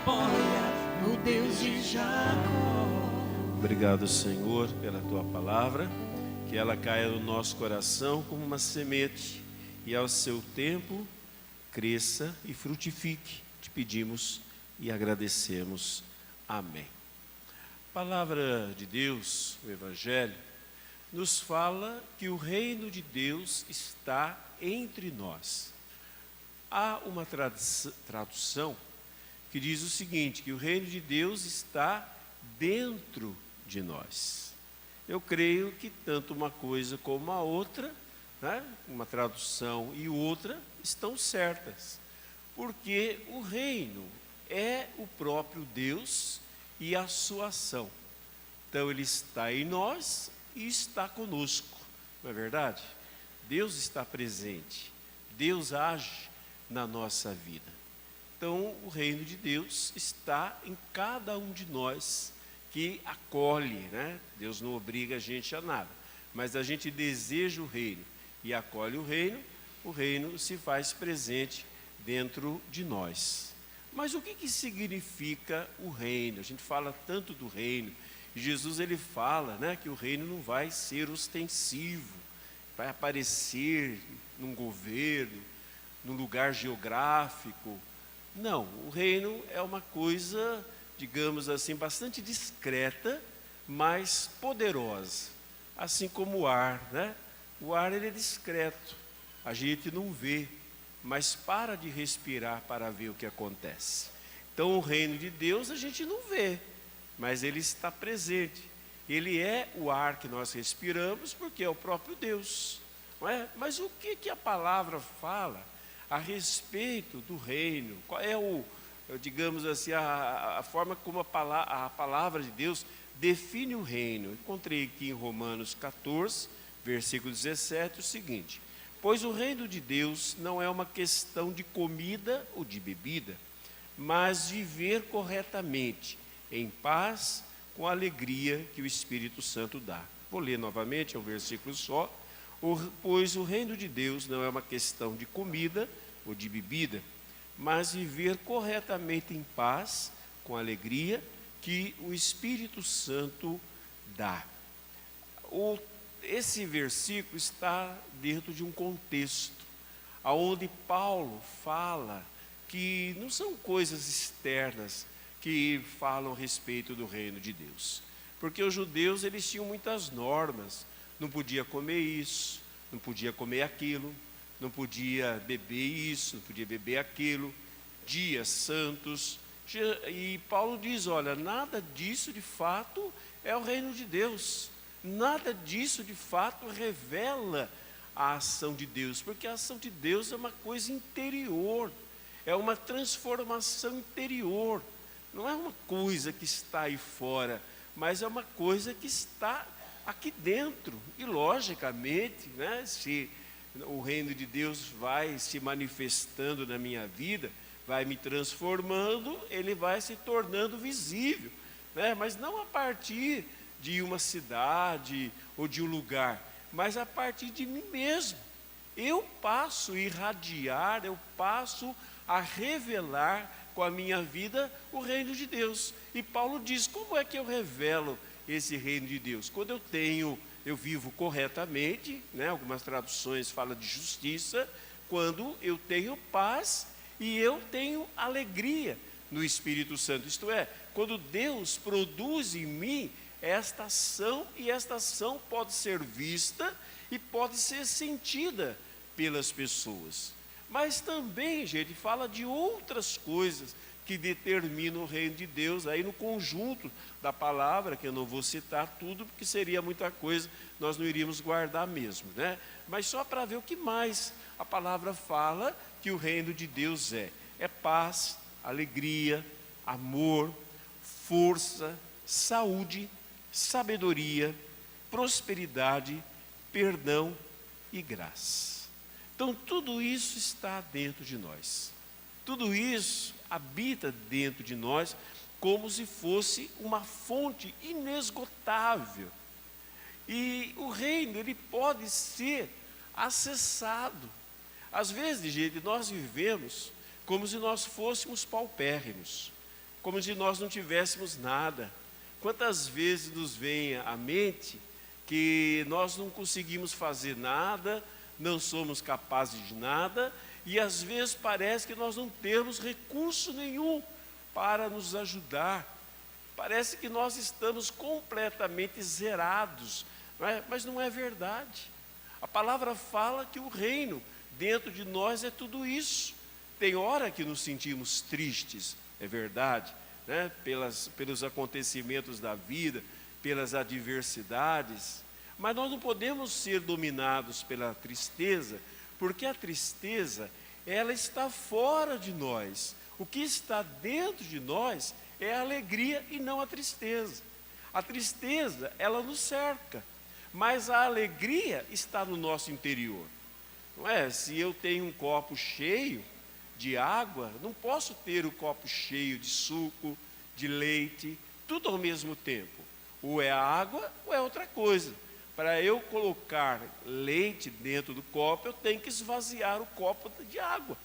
apoia no Deus de Jacó. Obrigado, Senhor, pela Tua palavra, que ela caia no nosso coração como uma semente e ao seu tempo cresça e frutifique. Te pedimos e agradecemos. Amém. A palavra de Deus, o Evangelho, nos fala que o reino de Deus está entre nós. Há uma tradução que diz o seguinte, que o reino de Deus está dentro de nós. Eu creio que tanto uma coisa como a outra, né, uma tradução e outra, estão certas. Porque o reino é o próprio Deus e a sua ação. Então ele está em nós e está conosco, não é verdade? Deus está presente, Deus age na nossa vida. Então o reino de Deus está em cada um de nós que acolhe, né? Deus não obriga a gente a nada, mas a gente deseja o reino e acolhe o reino se faz presente dentro de nós. Mas o que significa o reino? A gente fala tanto do reino, e Jesus ele fala, né, que o reino não vai ser ostensivo, vai aparecer num governo, num lugar geográfico. Não, o reino é uma coisa, digamos assim, bastante discreta, mas poderosa, assim como o ar, né? O ar ele é discreto, a gente não vê, mas para de respirar para ver o que acontece. Então o reino de Deus a gente não vê, mas ele está presente. Ele é o ar que nós respiramos porque é o próprio Deus, não é? Mas o que a palavra fala a respeito do reino? Qual é digamos assim, a forma como a palavra de Deus define o reino? Encontrei aqui em Romanos 14, versículo 17, o seguinte: pois o reino de Deus não é uma questão de comida ou de bebida, mas viver corretamente, em paz, com a alegria que o Espírito Santo dá. Vou ler novamente, é um versículo só. Pois o reino de Deus não é uma questão de comida ou de bebida, mas viver corretamente em paz, com a alegria que o Espírito Santo dá. Esse versículo está dentro de um contexto, onde Paulo fala que não são coisas externas que falam a respeito do reino de Deus. Porque os judeus eles tinham muitas normas, não podia comer isso, não podia comer aquilo, não podia beber isso, não podia beber aquilo, dias santos. E Paulo diz, olha, nada disso de fato é o reino de Deus. Nada disso de fato revela a ação de Deus, porque a ação de Deus é uma coisa interior, é uma transformação interior, não é uma coisa que está aí fora, mas é uma coisa que está aqui dentro. E logicamente, né, se o reino de Deus vai se manifestando na minha vida, vai me transformando, ele vai se tornando visível, né? Mas não a partir de uma cidade ou de um lugar, mas a partir de mim mesmo. Eu passo a irradiar, eu passo a revelar com a minha vida o reino de Deus. E Paulo diz, como é que eu revelo esse reino de Deus? Quando eu vivo corretamente, né? Algumas traduções falam de justiça, quando eu tenho paz e eu tenho alegria no Espírito Santo, isto é, quando Deus produz em mim esta ação, e esta ação pode ser vista e pode ser sentida pelas pessoas. Mas também, gente, fala de outras coisas que determinam o reino de Deus, aí no conjunto da palavra, que eu não vou citar tudo, porque seria muita coisa, nós não iríamos guardar mesmo, né? Mas só para ver o que mais a palavra fala que o reino de Deus é paz, alegria, amor, força, saúde, sabedoria, prosperidade, perdão e graça. Então tudo isso está dentro de nós, tudo isso habita dentro de nós como se fosse uma fonte inesgotável. E o reino, ele pode ser acessado. Às vezes, gente, nós vivemos como se nós fôssemos paupérrimos, como se nós não tivéssemos nada. Quantas vezes nos vem à mente que nós não conseguimos fazer nada, não somos capazes de nada, e às vezes parece que nós não temos recurso nenhum para nos ajudar. Parece que nós estamos completamente zerados, mas não é verdade. A palavra fala que o reino dentro de nós é tudo isso. Tem hora que nos sentimos tristes, é verdade, né? Pelos acontecimentos da vida, pelas adversidades, mas nós não podemos ser dominados pela tristeza, porque a tristeza, ela está fora de nós. O que está dentro de nós é a alegria e não a tristeza. A tristeza, ela nos cerca, mas a alegria está no nosso interior. Não é? Se eu tenho um copo cheio de água, não posso ter o copo cheio de suco, de leite, tudo ao mesmo tempo. Ou é água ou é outra coisa. Para eu colocar leite dentro do copo, eu tenho que esvaziar o copo de água,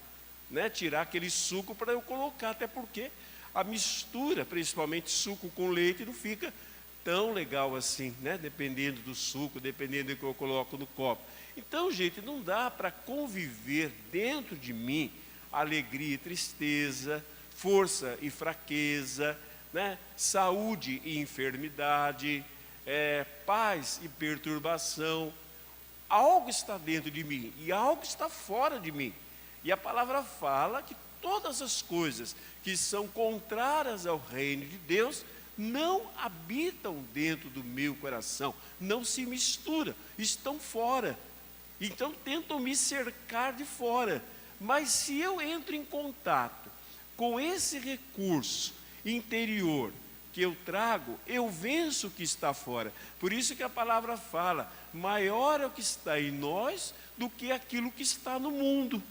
né? Tirar aquele suco para eu colocar, até porque a mistura, principalmente suco com leite, não fica tão legal assim, né? Dependendo do suco, dependendo do que eu coloco no copo. Então, gente, não dá para conviver dentro de mim alegria e tristeza, força e fraqueza, né? Saúde e enfermidade, paz e perturbação. Algo está dentro de mim e algo está fora de mim. E a palavra fala que todas as coisas que são contrárias ao reino de Deus não habitam dentro do meu coração, não se misturam, estão fora. Então tentam me cercar de fora. Mas se eu entro em contato com esse recurso interior que eu trago, eu venço o que está fora. Por isso que a palavra fala, maior é o que está em nós do que aquilo que está no mundo.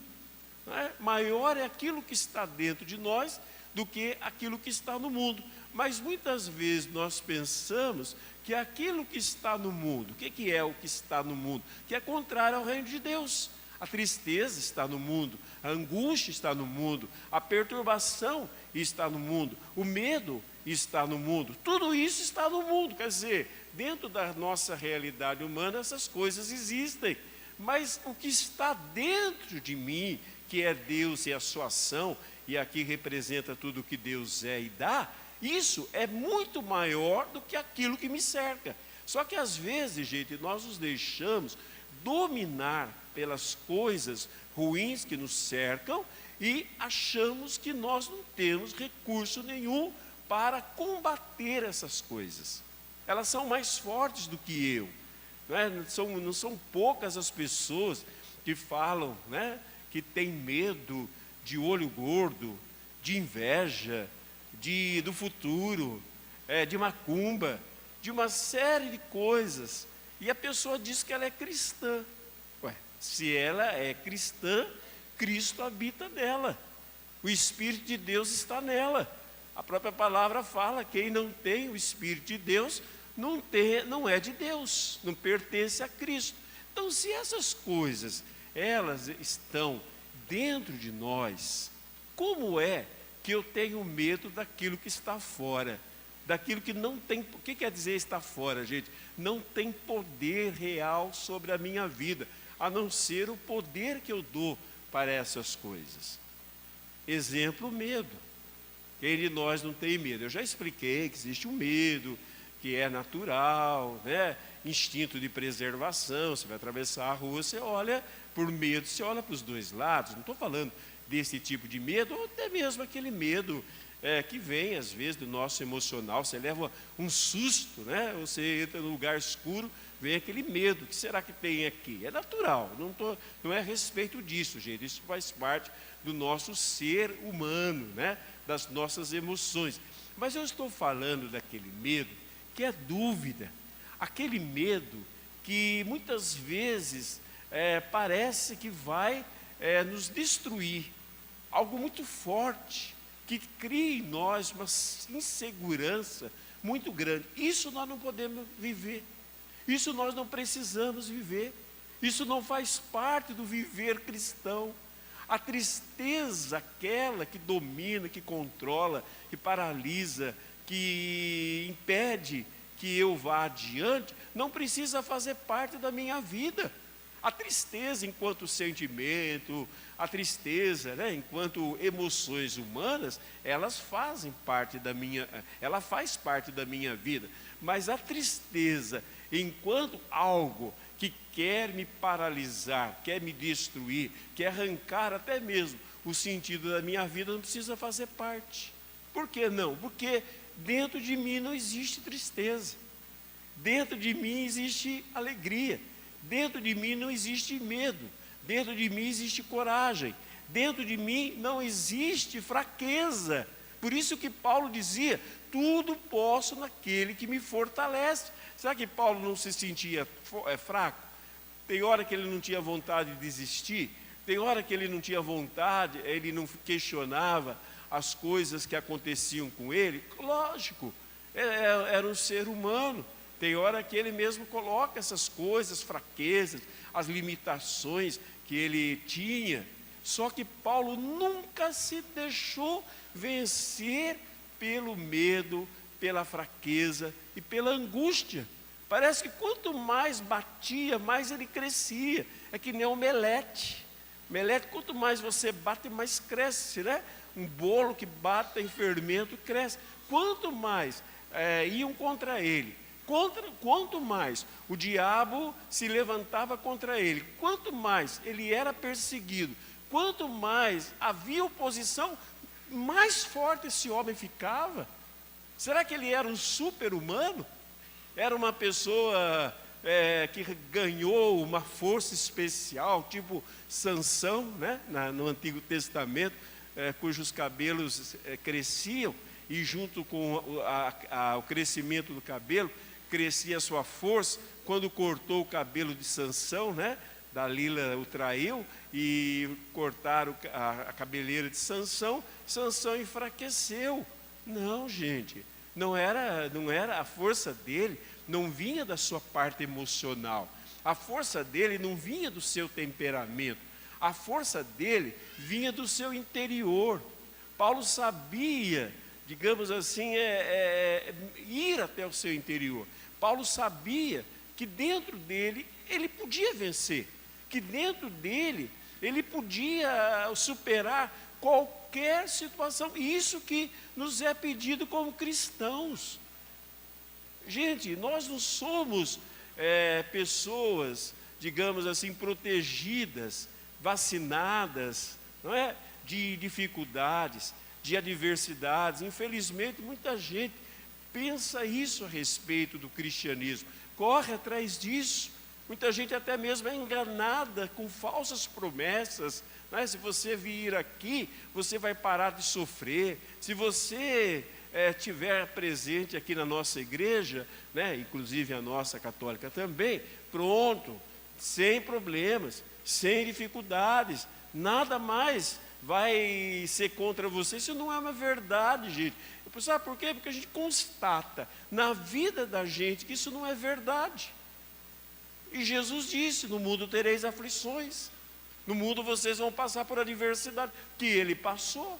Não é? Maior é aquilo que está dentro de nós do que aquilo que está no mundo. Mas muitas vezes nós pensamos que aquilo que está no mundo, o que é o que está no mundo? Que é contrário ao reino de Deus. A tristeza está no mundo, a angústia está no mundo, a perturbação está no mundo, o medo está no mundo, tudo isso está no mundo. Quer dizer, dentro da nossa realidade humana essas coisas existem, mas o que está dentro de mim, que é Deus e a sua ação, e aqui representa tudo o que Deus é e dá, isso é muito maior do que aquilo que me cerca. Só que às vezes, gente, nós nos deixamos dominar pelas coisas ruins que nos cercam e achamos que nós não temos recurso nenhum para combater essas coisas. Elas são mais fortes do que eu. Não são poucas as pessoas que falam, né, que têm medo de olho gordo, de inveja, do futuro, de macumba, de uma série de coisas. E a pessoa diz que ela é cristã. Se ela é cristã, Cristo habita nela. O Espírito de Deus está nela. A própria palavra fala, quem não tem o Espírito de Deus, não é de Deus, não pertence a Cristo. Então, se essas coisas, elas estão dentro de nós, como é que eu tenho medo daquilo que está fora? Daquilo que não tem, o que quer dizer estar fora, gente? Não tem poder real sobre a minha vida, a não ser o poder que eu dou para essas coisas. Exemplo, o medo. Quem de nós não tem medo? Eu já expliquei que existe um medo, que é natural, né? Instinto de preservação. Você vai atravessar a rua, você olha por medo, você olha para os dois lados. Não estou falando desse tipo de medo, ou até mesmo aquele medo que vem às vezes do nosso emocional. Você leva um susto, né? Você entra num lugar escuro, vem aquele medo. O que será que tem aqui? É natural, não é a respeito disso, gente. Isso faz parte do nosso ser humano, né? Das nossas emoções. Mas eu estou falando daquele medo que é dúvida, aquele medo que muitas vezes parece que vai nos destruir, algo muito forte, que cria em nós uma insegurança muito grande. Isso nós não podemos viver, isso nós não precisamos viver, isso não faz parte do viver cristão. A tristeza, aquela que domina, que controla, que paralisa, que impede que eu vá adiante, não precisa fazer parte da minha vida. A tristeza enquanto sentimento, a tristeza, enquanto emoções humanas, ela faz parte da minha vida. Mas a tristeza enquanto algo que quer me paralisar, quer me destruir, quer arrancar até mesmo o sentido da minha vida, não precisa fazer parte. Por que não? Porque dentro de mim não existe tristeza. Dentro de mim existe alegria. Dentro de mim não existe medo, dentro de mim existe coragem, dentro de mim não existe fraqueza. Por isso que Paulo dizia, tudo posso naquele que me fortalece. Será que Paulo não se sentia fraco? Tem hora que ele não tinha vontade de desistir, tem hora que ele não tinha vontade, ele não questionava as coisas que aconteciam com ele. Lógico, era um ser humano. Tem hora que ele mesmo coloca essas coisas, fraquezas, as limitações que ele tinha. Só que Paulo nunca se deixou vencer pelo medo, pela fraqueza e pela angústia. Parece que quanto mais batia, mais ele crescia. É que nem o omelete. Omelete, quanto mais você bate, mais cresce, né? Um bolo que bate em fermento cresce. Quanto mais iam contra ele, quanto mais o diabo se levantava contra ele, quanto mais ele era perseguido, quanto mais havia oposição, mais forte esse homem ficava. Será que ele era um super-humano? Era uma pessoa que ganhou uma força especial, tipo Sansão, né? No Antigo Testamento, cujos cabelos cresciam, e junto com o crescimento do cabelo, crescia a sua força. Quando cortou o cabelo de Sansão, né? Dalila o traiu e cortaram a cabeleira de Sansão, Sansão enfraqueceu. Não, gente, não era a força dele, não vinha da sua parte emocional, a força dele não vinha do seu temperamento, a força dele vinha do seu interior. Paulo sabia, digamos assim, ir até o seu interior. Paulo sabia que dentro dele ele podia vencer, que dentro dele ele podia superar qualquer situação. E isso que nos é pedido como cristãos. Gente, nós não somos pessoas, digamos assim, protegidas, vacinadas, não é? De dificuldades, de adversidades. Infelizmente, muita gente pensa isso a respeito do cristianismo, corre atrás disso. Muita gente até mesmo é enganada com falsas promessas, né? Se você vir aqui, você vai parar de sofrer. Se você estiver presente aqui na nossa igreja, né? Inclusive a nossa católica também, pronto, sem problemas, sem dificuldades, nada mais vai ser contra você. Isso não é uma verdade, gente. Sabe por quê? Porque a gente constata na vida da gente que isso não é verdade. E Jesus disse, no mundo tereis aflições, no mundo vocês vão passar por adversidade, que ele passou.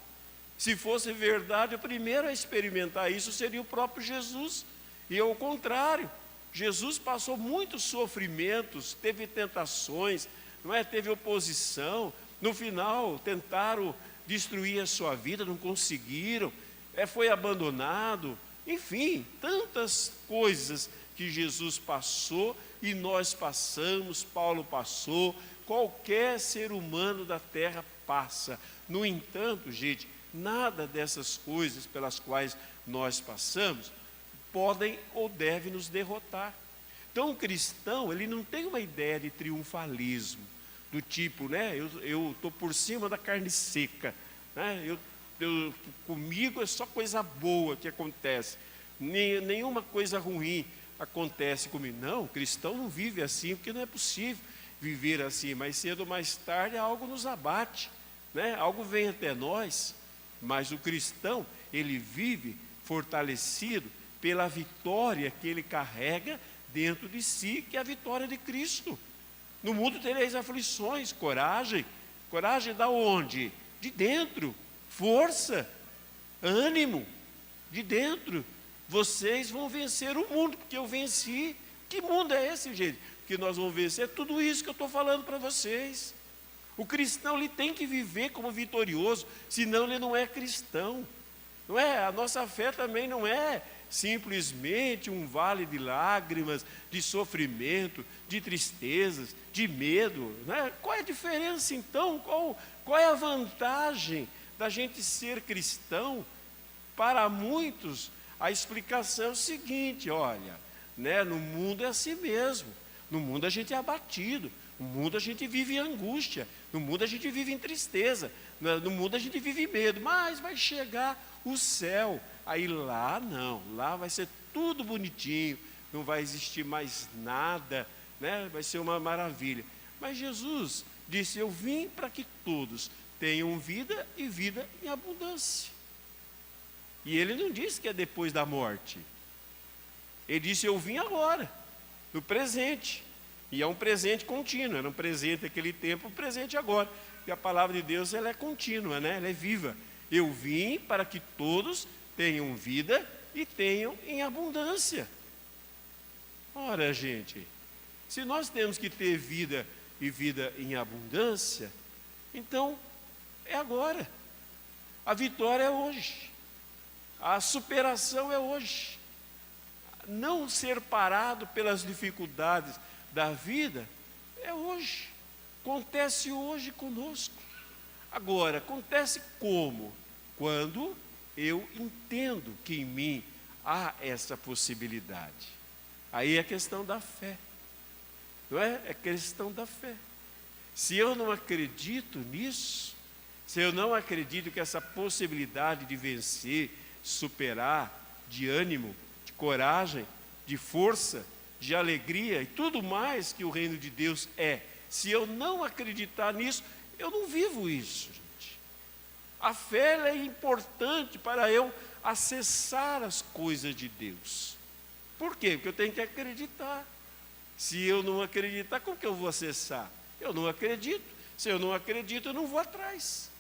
Se fosse verdade, o primeiro a experimentar isso seria o próprio Jesus. E ao contrário, Jesus passou muitos sofrimentos, teve tentações, não é? Teve oposição. No final, tentaram destruir a sua vida, não conseguiram, foi abandonado. Enfim, tantas coisas que Jesus passou e nós passamos, Paulo passou, qualquer ser humano da terra passa. No entanto, gente, nada dessas coisas pelas quais nós passamos podem ou devem nos derrotar. Então, o cristão, ele não tem uma ideia de triunfalismo, do tipo, né, eu estou por cima da carne seca, né, comigo é só coisa boa que acontece, nenhuma coisa ruim acontece comigo. Não, o cristão não vive assim, porque não é possível viver assim. Mais cedo ou mais tarde algo nos abate, né, algo vem até nós, mas o cristão, ele vive fortalecido pela vitória que ele carrega dentro de si, que é a vitória de Cristo. No mundo tereis aflições, coragem, Coragem da onde? De dentro. Força, ânimo, de dentro. Vocês vão vencer o mundo, porque eu venci. Que mundo é esse, gente? Que nós vamos vencer tudo isso que eu estou falando para vocês. O cristão, ele tem que viver como vitorioso, senão ele não é cristão. Não é? A nossa fé também não é simplesmente um vale de lágrimas, de sofrimento, de tristezas, de medo. Não é? Qual é a diferença então? Qual é a vantagem da gente ser cristão? Para muitos, a explicação é o seguinte: olha, né, no mundo é assim mesmo. No mundo a gente é abatido, no mundo a gente vive em angústia, no mundo a gente vive em tristeza, no mundo a gente vive em medo, mas vai chegar o céu. Aí lá não, lá vai ser tudo bonitinho, não vai existir mais nada, né? Vai ser uma maravilha. Mas Jesus disse: eu vim para que todos tenham vida e vida em abundância. E ele não disse que é depois da morte. Ele disse: eu vim agora, no presente. E é um presente contínuo, era um presente naquele tempo, um presente agora. E a palavra de Deus, ela é contínua, né? Ela é viva. Eu vim para que todos tenham vida e tenham em abundância. Ora, gente, se nós temos que ter vida e vida em abundância, então é agora. A vitória é hoje. A superação é hoje. Não ser parado pelas dificuldades da vida é hoje. Acontece hoje conosco. Agora, acontece como? Quando eu entendo que em mim há essa possibilidade. Aí é questão da fé. Não é? É questão da fé. Se eu não acredito nisso, se eu não acredito que essa possibilidade de vencer, superar, de ânimo, de coragem, de força, de alegria e tudo mais que o reino de Deus é, se eu não acreditar nisso, eu não vivo isso, gente. A fé é importante para eu acessar as coisas de Deus. Por quê? Porque eu tenho que acreditar. Se eu não acreditar, como que eu vou acessar? Eu não acredito. Se eu não acredito, eu não vou atrás.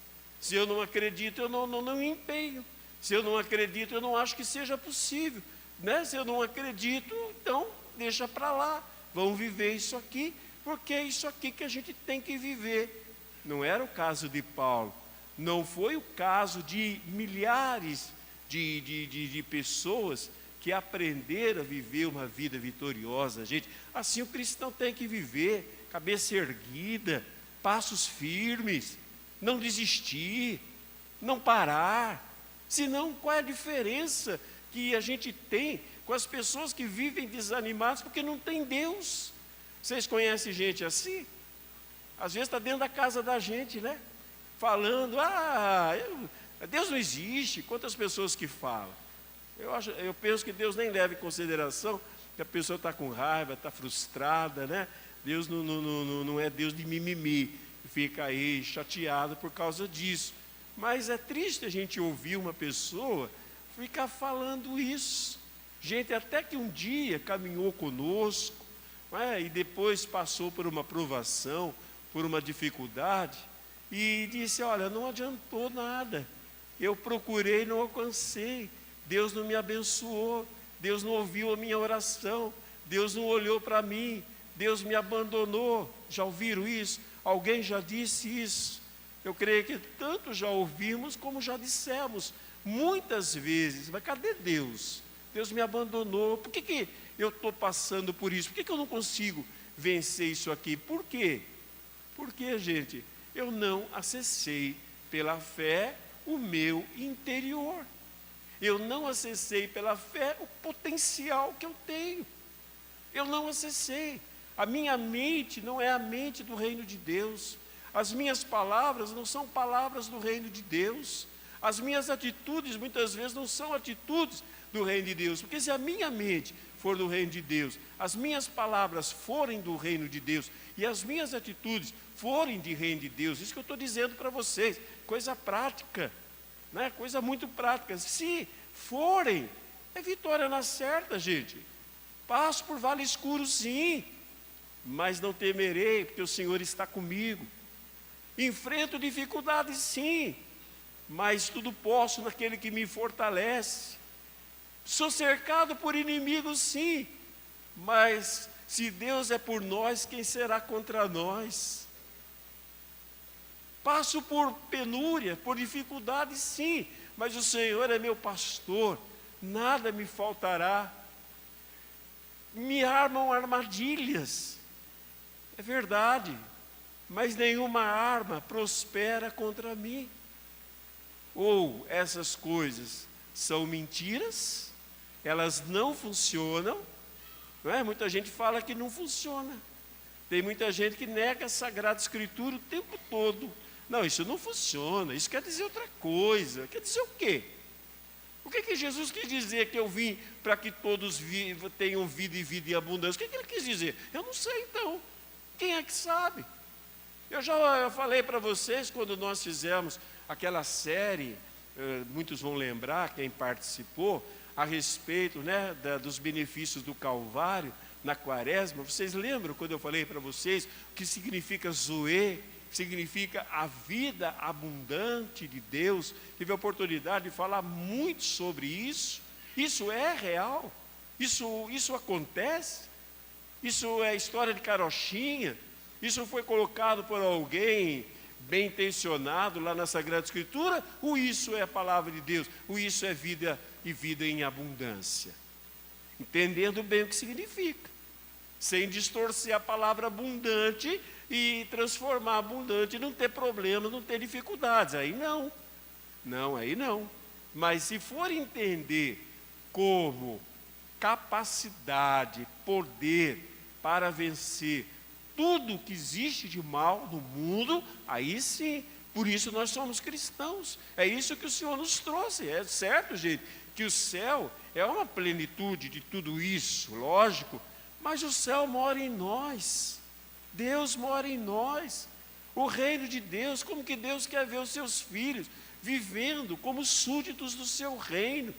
Se eu não acredito, eu não empenho. Se eu não acredito, eu não acho que seja possível, né? Se eu não acredito, então deixa para lá. Vamos viver isso aqui, porque é isso aqui que a gente tem que viver. Não era o caso de Paulo. Não foi o caso de milhares de pessoas que aprenderam a viver uma vida vitoriosa, gente. Assim o cristão tem que viver, cabeça erguida, passos firmes, não desistir, não parar. Senão, qual é a diferença que a gente tem com as pessoas que vivem desanimadas porque não tem Deus? Vocês conhecem gente assim? Às vezes está dentro da casa da gente, né? Falando: Deus não existe. Quantas pessoas que falam? Eu penso que Deus nem leva em consideração que a pessoa está com raiva, está frustrada, né? Deus não é Deus de mimimi, fica aí chateado por causa disso. Mas é triste a gente ouvir uma pessoa ficar falando isso. Gente até que um dia caminhou conosco, e depois passou por uma provação, por uma dificuldade, e disse: olha, não adiantou nada. Eu procurei e não alcancei. Deus não me abençoou. Deus não ouviu a minha oração. Deus não olhou para mim. Deus me abandonou. Já ouviram isso? Alguém já disse isso? Eu creio que tanto já ouvimos como já dissemos muitas vezes. Mas cadê Deus? Deus me abandonou. Por que eu estou passando por isso? Por que eu não consigo vencer isso aqui? Por quê? Porque, gente, eu não acessei pela fé o meu interior. Eu não acessei pela fé o potencial que eu tenho. Eu não acessei. A minha mente não é a mente do reino de Deus. As minhas palavras não são palavras do reino de Deus. As minhas atitudes muitas vezes não são atitudes do reino de Deus. Porque se a minha mente for do reino de Deus, as minhas palavras forem do reino de Deus e as minhas atitudes forem de reino de Deus, isso que eu estou dizendo para vocês, coisa prática, né? Coisa muito prática. Se forem, é vitória na certa, gente. Passo por vale escuro, sim, mas não temerei, porque o Senhor está comigo. Enfrento dificuldades, sim, mas tudo posso naquele que me fortalece. Sou cercado por inimigos, sim, mas se Deus é por nós, quem será contra nós? Passo por penúria, por dificuldades, sim, mas o Senhor é meu pastor, nada me faltará. Me armam armadilhas, é verdade, mas nenhuma arma prospera contra mim. Ou essas coisas são mentiras, elas não funcionam, não é? Muita gente fala que não funciona. Tem muita gente que nega a Sagrada Escritura o tempo todo. Não, isso não funciona, isso quer dizer outra coisa. Quer dizer o quê? O que Jesus quis dizer que eu vim para que todos tenham vida e vida em abundância? O que ele quis dizer? Eu não sei então. Quem é que sabe? Eu falei para vocês quando nós fizemos aquela série, muitos vão lembrar, quem participou, a respeito, né, dos benefícios do Calvário na Quaresma. Vocês lembram quando eu falei para vocês o que significa Zoe? Significa a vida abundante de Deus. Tive a oportunidade de falar muito sobre isso. Isso é real, isso acontece, isso é história de carochinha, isso foi colocado por alguém bem intencionado lá na Sagrada Escritura, ou isso é a palavra de Deus, ou isso é vida e vida em abundância? Entendendo bem o que significa, sem distorcer a palavra abundante e transformar abundante, não ter problemas, não ter dificuldades. Aí não, aí não. Mas se for entender como capacidade, poder para vencer tudo que existe de mal no mundo, aí sim. Por isso nós somos cristãos. É isso que o Senhor nos trouxe. É certo, gente, que o céu é uma plenitude de tudo isso, lógico, mas o céu mora em nós. Deus mora em nós. O reino de Deus, como que Deus quer ver os seus filhos vivendo como súditos do seu reino,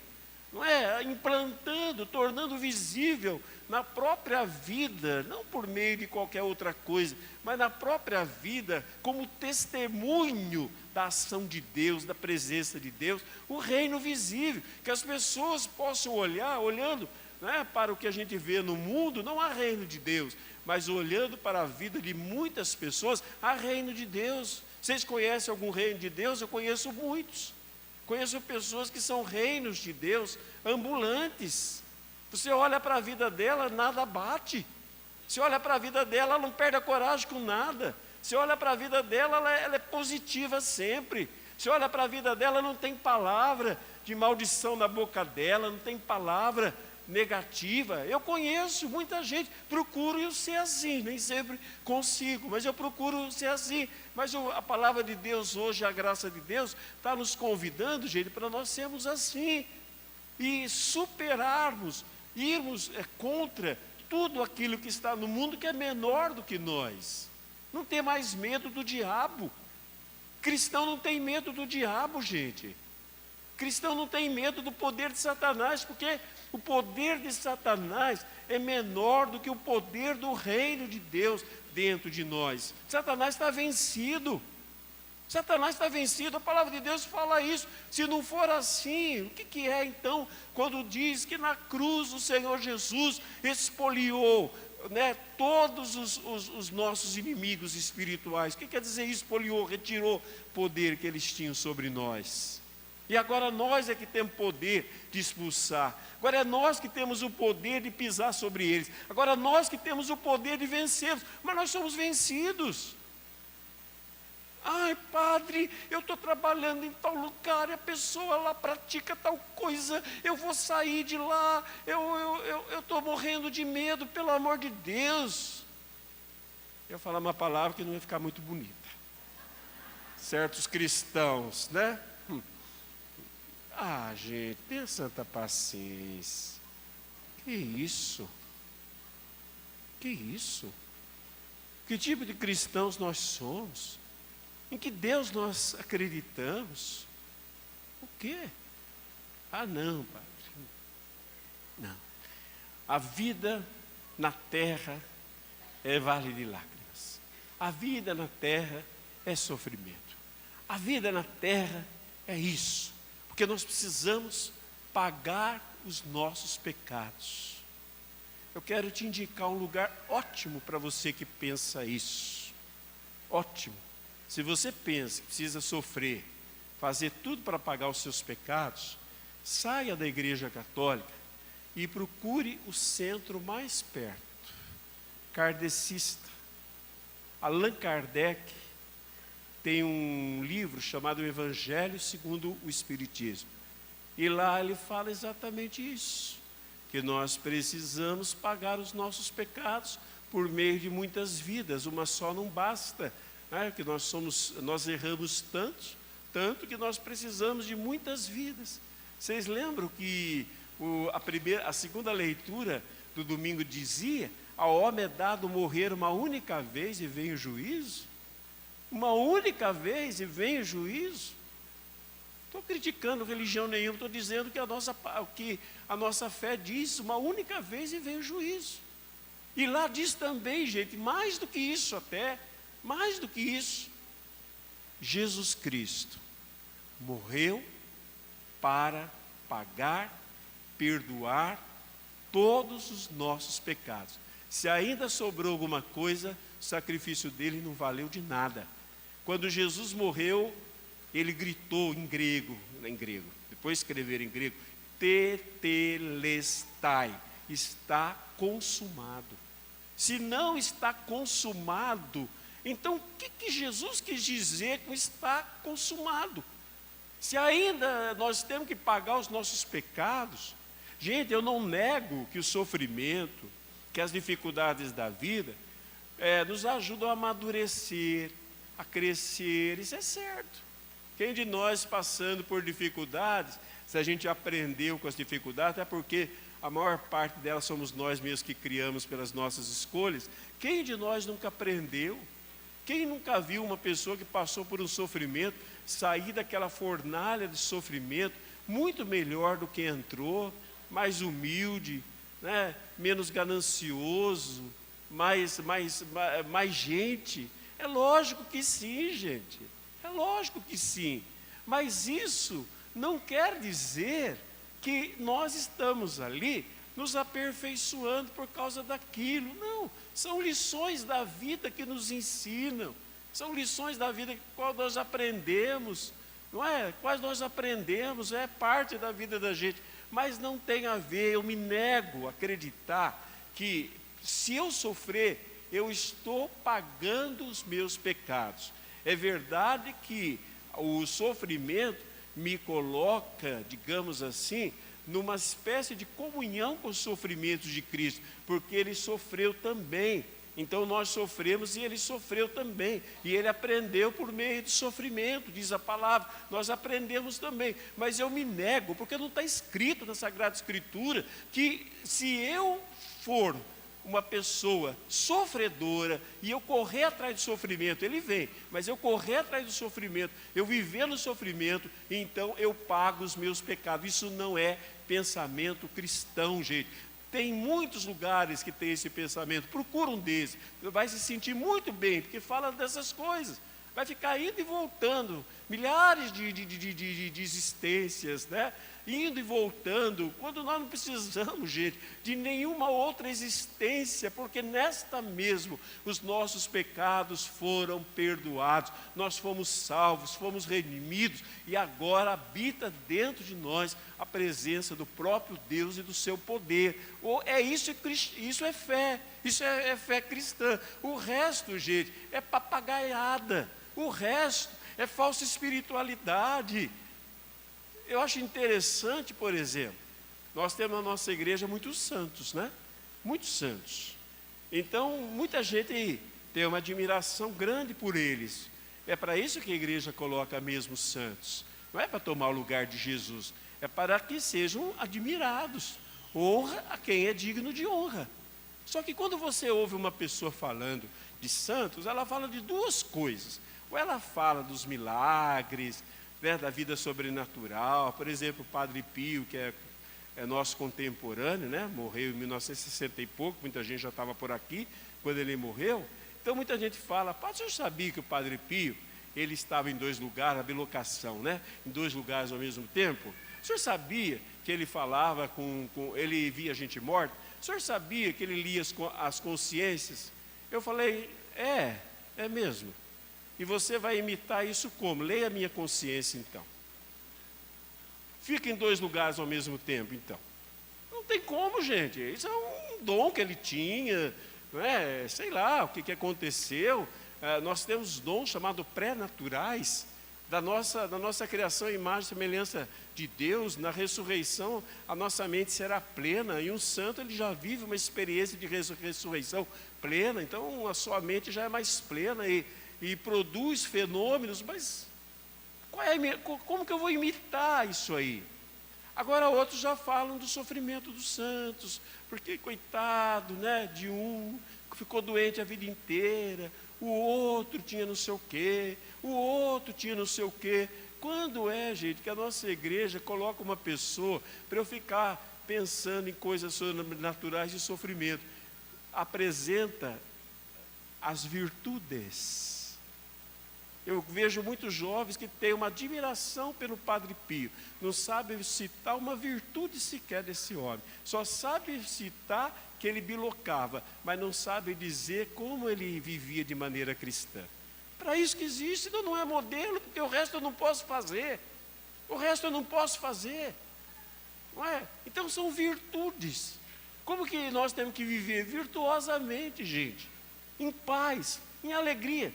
não é? Implantando, tornando visível na própria vida, não por meio de qualquer outra coisa, mas na própria vida, como testemunho da ação de Deus, da presença de Deus, o reino visível, que as pessoas possam olhar, olhando, né, para o que a gente vê no mundo, não há reino de Deus, mas olhando para a vida de muitas pessoas, há reino de Deus. Vocês conhecem algum reino de Deus? Eu conheço muitos. Conheço pessoas que são reinos de Deus, ambulantes. Você olha para a vida dela, nada bate. Você olha para a vida dela, ela não perde a coragem com nada. Você olha para a vida dela, ela é positiva sempre. Você olha para a vida dela, não tem palavra de maldição na boca dela, não tem palavra negativa. Eu conheço muita gente, procuro ser assim, nem sempre consigo, mas eu procuro ser assim. Mas a palavra de Deus hoje, a graça de Deus, está nos convidando, gente, para nós sermos assim, e superarmos, irmos contra tudo aquilo que está no mundo que é menor do que nós. Não ter mais medo do diabo. Cristão não tem medo do diabo, gente. Cristão não tem medo do poder de Satanás, porque o poder de Satanás é menor do que o poder do reino de Deus dentro de nós. Satanás está vencido. Satanás está vencido, a palavra de Deus fala isso. Se não for assim, o que é então quando diz que na cruz o Senhor Jesus expoliou, né, todos os nossos inimigos espirituais? O que quer dizer expoliou? Retirou o poder que eles tinham sobre nós. E agora nós é que temos poder de expulsar. Agora é nós que temos o poder de pisar sobre eles. Agora nós que temos o poder de vencê-los. Mas nós somos vencidos. Ai, padre, eu estou trabalhando em tal lugar e a pessoa lá pratica tal coisa. Eu vou sair de lá. Eu estou morrendo de medo, pelo amor de Deus. Eu ia falar uma palavra que não ia ficar muito bonita. Certos cristãos, né? Ah, gente, tenha santa paciência. Que isso? Que isso? Que tipo de cristãos nós somos? Em que Deus nós acreditamos? O quê? Ah, não, padre. Não. A vida na terra é vale de lágrimas. A vida na terra é sofrimento. A vida na terra é isso, porque nós precisamos pagar os nossos pecados. Eu quero te indicar um lugar ótimo para você que pensa isso. Ótimo. Se você pensa que precisa sofrer, fazer tudo para pagar os seus pecados, saia da Igreja Católica e procure o centro mais perto. Kardecista. Allan Kardec tem um livro chamado Evangelho segundo o Espiritismo. E lá ele fala exatamente isso, que nós precisamos pagar os nossos pecados por meio de muitas vidas, uma só não basta, né? Que nós erramos tanto que nós precisamos de muitas vidas. Vocês lembram que a segunda leitura do domingo dizia: ao homem é dado morrer uma única vez e vem o juízo? Uma única vez e vem o juízo? Estou criticando religião nenhuma, estou dizendo que a nossa fé diz uma única vez e vem o juízo. E lá diz também, gente, mais do que isso até, mais do que isso. Jesus Cristo morreu para pagar, perdoar todos os nossos pecados. Se ainda sobrou alguma coisa, o sacrifício dele não valeu de nada. Quando Jesus morreu, ele gritou em grego, depois escrever em grego, tetelestai, está consumado. Se não está consumado, então o que Jesus quis dizer com está consumado? Se ainda nós temos que pagar os nossos pecados, gente, eu não nego que o sofrimento, que as dificuldades da vida nos ajudam a amadurecer, a crescer, isso é certo. Quem de nós passando por dificuldades, se a gente aprendeu com as dificuldades, é porque a maior parte delas somos nós mesmos que criamos pelas nossas escolhas. Quem de nós nunca aprendeu? Quem nunca viu uma pessoa que passou por um sofrimento, sair daquela fornalha de sofrimento, muito melhor do que entrou, mais humilde, né? Menos ganancioso, mais gente? É lógico que sim, gente. É lógico que sim, mas isso não quer dizer que nós estamos ali nos aperfeiçoando por causa daquilo. Não, são lições da vida que nos ensinam, são lições da vida qual nós aprendemos, não é? Quais nós aprendemos, é parte da vida da gente, mas não tem a ver, eu me nego a acreditar que se eu sofrer, eu estou pagando os meus pecados. É verdade que o sofrimento me coloca, digamos assim, numa espécie de comunhão com os sofrimentos de Cristo, porque Ele sofreu também. Então nós sofremos e Ele sofreu também. E Ele aprendeu por meio de sofrimento, diz a palavra. Nós aprendemos também. Mas eu me nego, porque não está escrito na Sagrada Escritura que se eu for uma pessoa sofredora e eu correr atrás do sofrimento, ele vem, mas eu correr atrás do sofrimento, eu viver no sofrimento, então eu pago os meus pecados. Isso não é pensamento cristão, gente. Tem muitos lugares que tem esse pensamento, procura um desses, vai se sentir muito bem, porque fala dessas coisas, vai ficar indo e voltando, milhares de existências, né? Indo e voltando, quando nós não precisamos, gente, de nenhuma outra existência, porque nesta mesmo os nossos pecados foram perdoados, nós fomos salvos, fomos redimidos, e agora habita dentro de nós a presença do próprio Deus e do seu poder. Isso é fé, isso é fé cristã. O resto, gente, é papagaiada, o resto é falsa espiritualidade. Eu acho interessante, por exemplo, nós temos na nossa igreja muitos santos, né? Muitos santos. Então, muita gente tem uma admiração grande por eles. É para isso que a igreja coloca mesmo santos. Não é para tomar o lugar de Jesus, é para que sejam admirados. Honra a quem é digno de honra. Só que quando você ouve uma pessoa falando de santos, ela fala de duas coisas. Ou ela fala dos milagres, né, da vida sobrenatural. Por exemplo, o Padre Pio, que é nosso contemporâneo, né, morreu em 1960 e pouco, muita gente já estava por aqui quando ele morreu. Então muita gente fala: "Padre, o senhor sabia que o Padre Pio ele estava em dois lugares, a bilocação, né? Em dois lugares ao mesmo tempo. O senhor sabia que ele falava ele via gente morta? O senhor sabia que ele lia as consciências? Eu falei, é mesmo. E você vai imitar isso como? Leia a minha consciência então. Fica em dois lugares ao mesmo tempo então. Não tem como, gente. Isso é um dom que ele tinha, não é? Sei lá o que aconteceu. Nós temos dons chamados pré-naturais da nossa criação, imagem e semelhança de Deus. Na ressurreição, a nossa mente será plena, e um santo ele já vive uma experiência de ressurreição plena, então a sua mente já é mais plena e produz fenômenos, mas como que eu vou imitar isso aí? Agora outros já falam do sofrimento dos santos, porque coitado, né, de um que ficou doente a vida inteira, o outro tinha não sei o quê, o outro tinha não sei o quê. Quando gente, que a nossa igreja coloca uma pessoa para eu ficar pensando em coisas sobrenaturais de sofrimento? Apresenta as virtudes. Eu vejo muitos jovens que têm uma admiração pelo Padre Pio, não sabem citar uma virtude sequer desse homem, só sabem citar que ele bilocava, mas não sabem dizer como ele vivia de maneira cristã. Para isso que existe, não é modelo, porque o resto eu não posso fazer. O resto eu não posso fazer. Não é? Então são virtudes. Como que nós temos que viver? Virtuosamente, gente. Em paz, em alegria.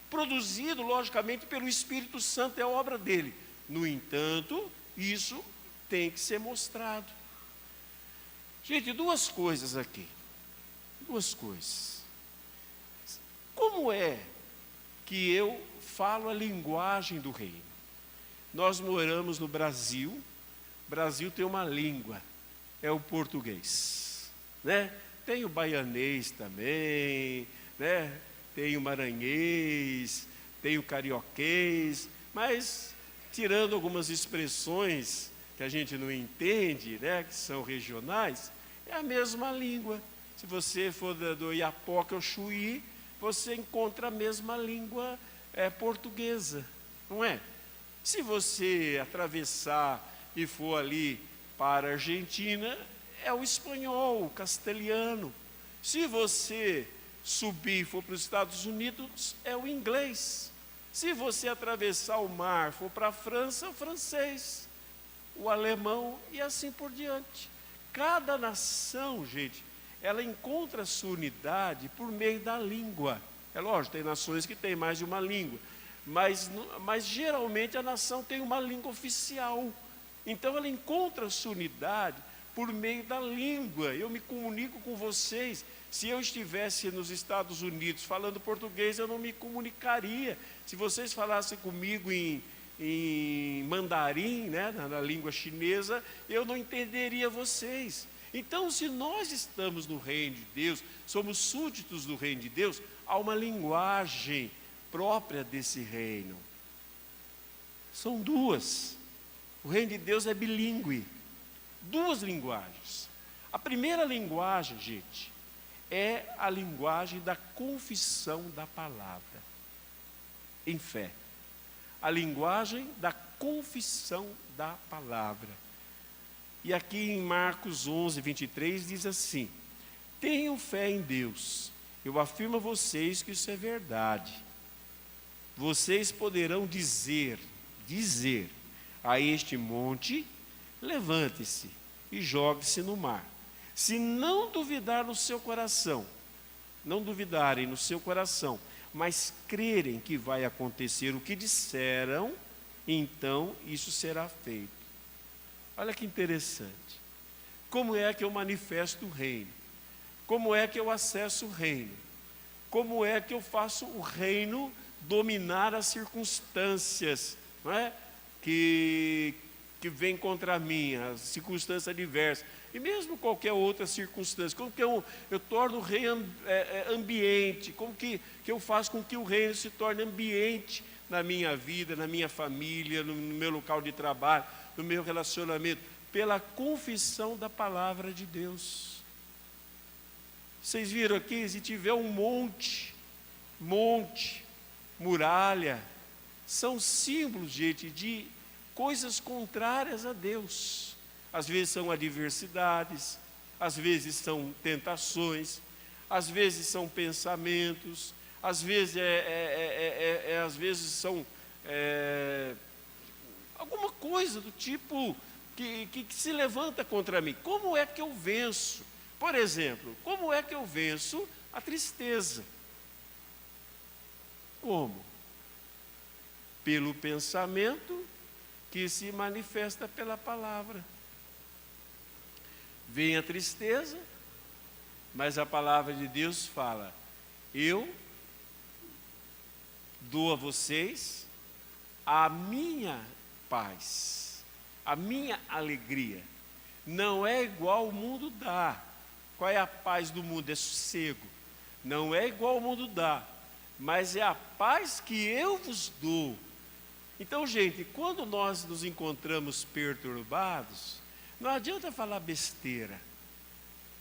Produzido, logicamente, pelo Espírito Santo, é a obra dele. No entanto, isso tem que ser mostrado. Gente, duas coisas aqui. Duas coisas. Como é que eu falo a linguagem do reino? Nós moramos no Brasil. O Brasil tem uma língua, é o português, né? Tem o baianês também, né? Tem o maranhês, tem o carioquês, mas tirando algumas expressões que a gente não entende, né, que são regionais, é a mesma língua. Se você for do Iapoca ao Chuí, você encontra a mesma língua portuguesa, não é? Se você atravessar e for ali para a Argentina, é o espanhol, o castelhano. Se você subir e for para os Estados Unidos, é o inglês. Se você atravessar o mar, for para a França, é o francês, o alemão e assim por diante. Cada nação, gente, ela encontra a sua unidade por meio da língua. É lógico, tem nações que têm mais de uma língua, mas geralmente a nação tem uma língua oficial. Então ela encontra a sua unidade por meio da língua. Eu me comunico com vocês. Se eu estivesse nos Estados Unidos falando português, eu não me comunicaria. Se vocês falassem comigo em mandarim, né, na língua chinesa, eu não entenderia vocês. Então, se nós estamos no reino de Deus, somos súditos do reino de Deus, há uma linguagem própria desse reino. São duas. O reino de Deus é bilíngue. Duas linguagens. A primeira linguagem, gente, é a linguagem da confissão da palavra, em fé. A linguagem da confissão da palavra. E aqui em Marcos 11, 23, diz assim: tenham fé em Deus, eu afirmo a vocês que isso é verdade. Vocês poderão dizer a este monte, levante-se e jogue-se no mar. Se não duvidar no seu coração, não duvidarem no seu coração, mas crerem que vai acontecer o que disseram, então isso será feito. Olha que interessante. Como é que eu manifesto o reino? Como é que eu acesso o reino? Como é que eu faço o reino dominar as circunstâncias, não é? que vem contra mim, as circunstâncias adversas, e mesmo qualquer outra circunstância. Como que eu torno o reino ambiente? Como que eu faço com que o reino se torne ambiente na minha vida, na minha família, no meu local de trabalho, no meu relacionamento? Pela confissão da palavra de Deus. Vocês viram aqui, se tiver um monte, muralha, são símbolos, gente, de coisas contrárias a Deus. Às vezes são adversidades, às vezes são tentações, às vezes são pensamentos, às vezes são alguma coisa do tipo que se levanta contra mim. Como é que eu venço? Por exemplo, como é que eu venço a tristeza? Como? Pelo pensamento que se manifesta pela palavra. Vem a tristeza, mas a palavra de Deus fala: eu dou a vocês a minha paz, a minha alegria. Não é igual o mundo dá. Qual é a paz do mundo? É sossego. Não é igual o mundo dá, mas é a paz que eu vos dou. Então, gente, quando nós nos encontramos perturbados, não adianta falar besteira,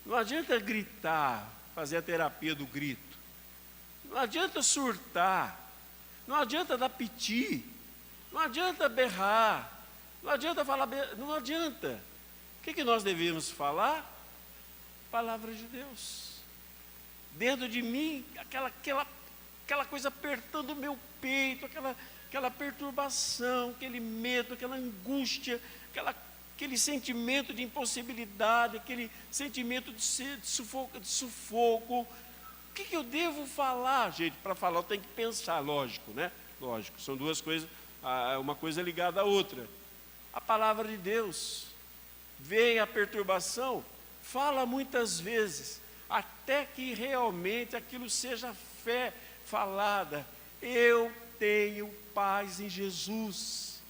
não adianta gritar, fazer a terapia do grito, não adianta surtar, não adianta dar piti, não adianta berrar, não adianta falar, não adianta. O que nós devemos falar? Palavra de Deus. Dentro de mim, aquela coisa apertando o meu peito, aquela perturbação, aquele medo, aquela angústia, aquele sentimento de impossibilidade, aquele sentimento de sufoco. O que eu devo falar, gente? Para falar eu tenho que pensar, lógico, né? Lógico, são duas coisas, uma coisa ligada à outra. A palavra de Deus, vem a perturbação, fala muitas vezes, até que realmente aquilo seja fé falada. Eu tenho paz em Jesus.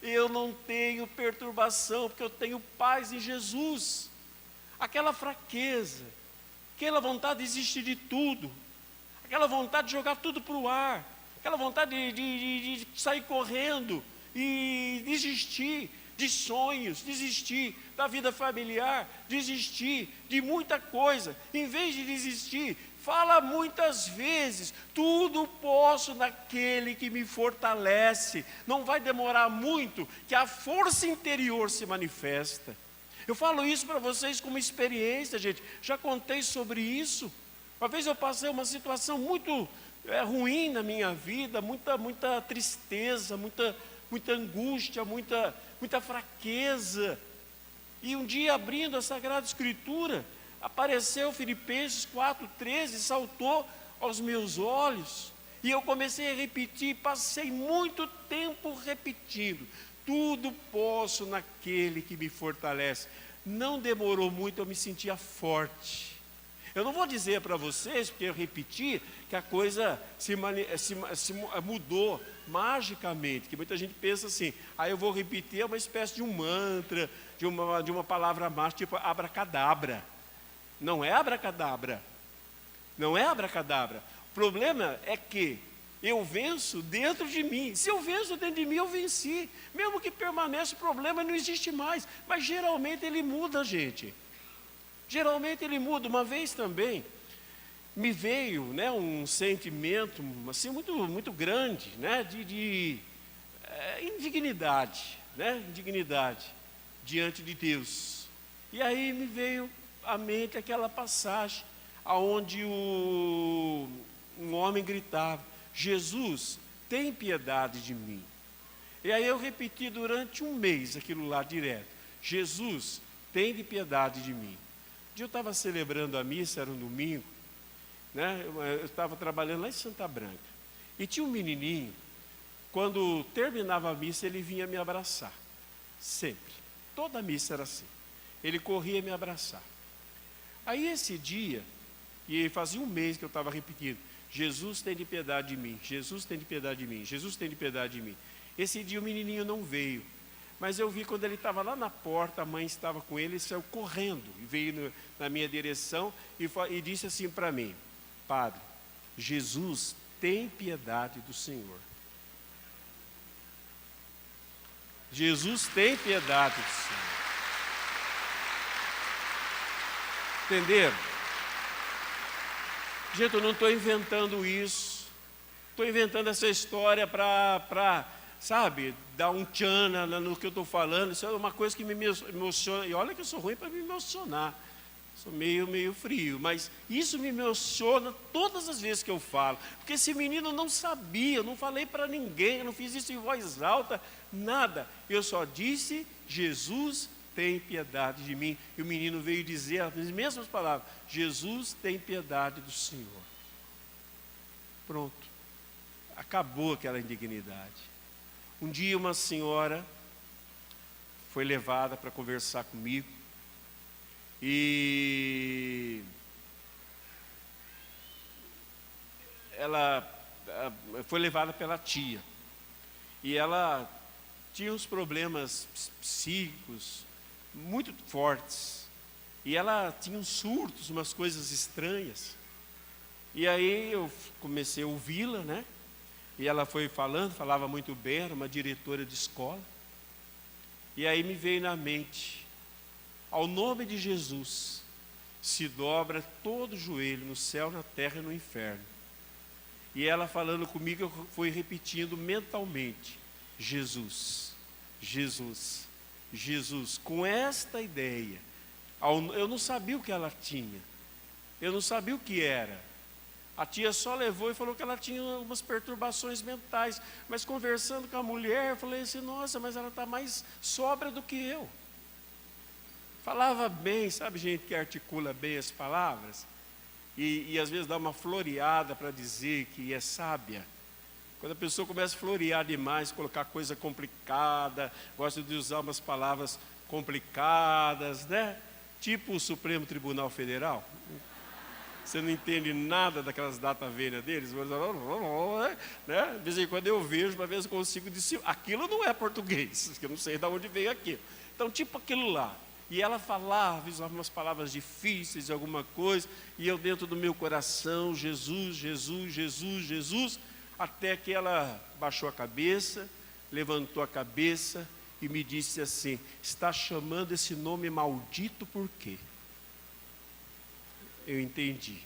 Eu não tenho perturbação, porque eu tenho paz em Jesus. Aquela fraqueza, aquela vontade de desistir de tudo, aquela vontade de jogar tudo para o ar, aquela vontade de sair correndo e desistir de sonhos, desistir da vida familiar, desistir de muita coisa. Em vez de desistir, fala muitas vezes: tudo posso naquele que me fortalece. Não vai demorar muito que a força interior se manifesta. Eu falo isso para vocês como experiência, gente. Já contei sobre isso. Uma vez eu passei uma situação muito ruim na minha vida, muita tristeza, muita angústia, muita fraqueza. E um dia, abrindo a Sagrada Escritura, apareceu Filipenses 4,13, saltou aos meus olhos, e eu comecei a repetir, passei muito tempo repetindo: tudo posso naquele que me fortalece. Não demorou muito, eu me sentia forte. Eu não vou dizer para vocês, porque eu repeti, que a coisa se mudou magicamente, que muita gente pensa assim: eu vou repetir, é uma espécie de um mantra, de uma palavra mágica, tipo abracadabra. Não é abracadabra. Não é abracadabra. O problema é que eu venço dentro de mim. Se eu venço dentro de mim, eu venci. Mesmo que permaneça o problema, não existe mais. Mas geralmente ele muda, gente. Geralmente ele muda. Uma vez também me veio, um sentimento assim muito grande, de indignidade, indignidade diante de Deus. E aí me veio à mente aquela passagem aonde um homem gritava: Jesus, tem piedade de mim. E aí eu repeti durante um mês aquilo lá direto: Jesus, tem de piedade de mim. Um dia eu estava celebrando a missa, era um domingo, eu estava trabalhando lá em Santa Branca, e tinha um menininho, quando terminava a missa, ele vinha me abraçar, sempre, toda a missa era assim, ele corria me abraçar. Aí esse dia, e fazia um mês que eu estava repetindo: Jesus, tem de piedade de mim, Jesus, tem de piedade de mim, Jesus, tem de piedade de mim. Esse dia o menininho não veio, mas eu vi quando ele estava lá na porta, a mãe estava com ele, saiu correndo, e veio na minha direção e disse assim para mim: Padre, Jesus tem piedade do Senhor. Jesus tem piedade do Senhor. Entenderam? Gente, eu não estou inventando isso. Estou inventando essa história para, sabe, dar um tchan no que eu estou falando. Isso é uma coisa que me emociona. E olha que eu sou ruim para me emocionar. Sou meio frio, mas isso me emociona todas as vezes que eu falo. Porque esse menino não sabia, eu não falei para ninguém, eu não fiz isso em voz alta, nada. Eu só disse, Jesus tem piedade de mim. E o menino veio dizer as mesmas palavras, Jesus tem piedade do Senhor. Pronto, acabou aquela indignidade. Um dia uma senhora foi levada para conversar comigo, e ela foi levada pela tia, e ela tinha uns problemas psíquicos muito fortes, e ela tinha uns surtos, umas coisas estranhas. E aí eu comecei a ouvi-la, né? E ela foi falava muito bem, era uma diretora de escola. E aí me veio na mente, ao nome de Jesus, se dobra todo joelho no céu, na terra e no inferno. E ela falando comigo, eu fui repetindo mentalmente, Jesus, Jesus, Jesus, com esta ideia. Eu não sabia o que ela tinha, eu não sabia o que era. A tia só levou e falou que ela tinha umas perturbações mentais. Mas conversando com a mulher, eu falei assim, nossa, mas ela está mais sóbria do que eu. Falava bem, sabe gente que articula bem as palavras? E às vezes dá uma floreada para dizer que é sábia. Quando a pessoa começa a florear demais, colocar coisa complicada, gosta de usar umas palavras complicadas, né? Tipo o Supremo Tribunal Federal. Você não entende nada daquelas datas velhas deles, né? De vez em quando eu vejo, uma vez eu consigo dizer, aquilo não é português, que eu não sei de onde veio aquilo. Então, tipo aquilo lá. E ela falava, usava umas palavras difíceis, alguma coisa, e eu dentro do meu coração, Jesus, Jesus, Jesus, Jesus, até que ela baixou a cabeça, levantou a cabeça e me disse assim, está chamando esse nome maldito por quê? Eu entendi.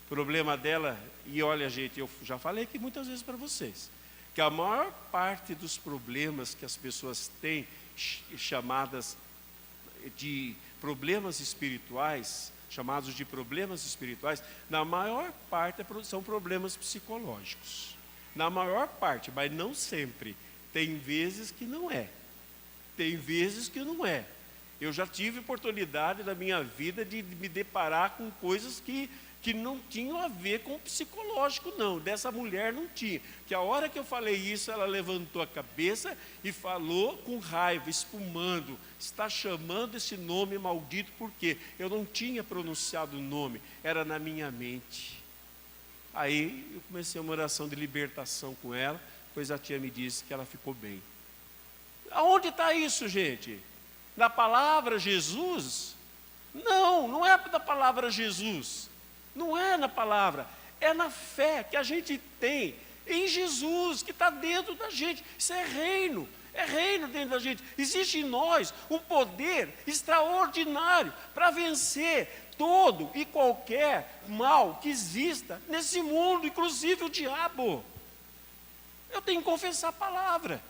O problema dela, e olha gente, eu já falei aqui muitas vezes para vocês, que a maior parte dos problemas que as pessoas têm, chamadas de problemas espirituais, chamados de problemas espirituais, na maior parte são problemas psicológicos. Na maior parte, mas não sempre. Tem vezes que não é. Tem vezes que não é. Eu já tive oportunidade na minha vida de me deparar com coisas que não tinham a ver com o psicológico, não. Dessa mulher não tinha. Que a hora que eu falei isso, ela levantou a cabeça e falou com raiva, espumando. Está chamando esse nome maldito por quê? Eu não tinha pronunciado o nome, era na minha mente. Aí eu comecei uma oração de libertação com ela, pois a tia me disse que ela ficou bem. Aonde está isso, gente? Na palavra Jesus? Não, não é da palavra Jesus. Não é na palavra, é na fé que a gente tem em Jesus, que está dentro da gente. Isso é reino dentro da gente. Existe em nós um poder extraordinário para vencer todo e qualquer mal que exista nesse mundo, inclusive o diabo. Eu tenho que confessar a palavra,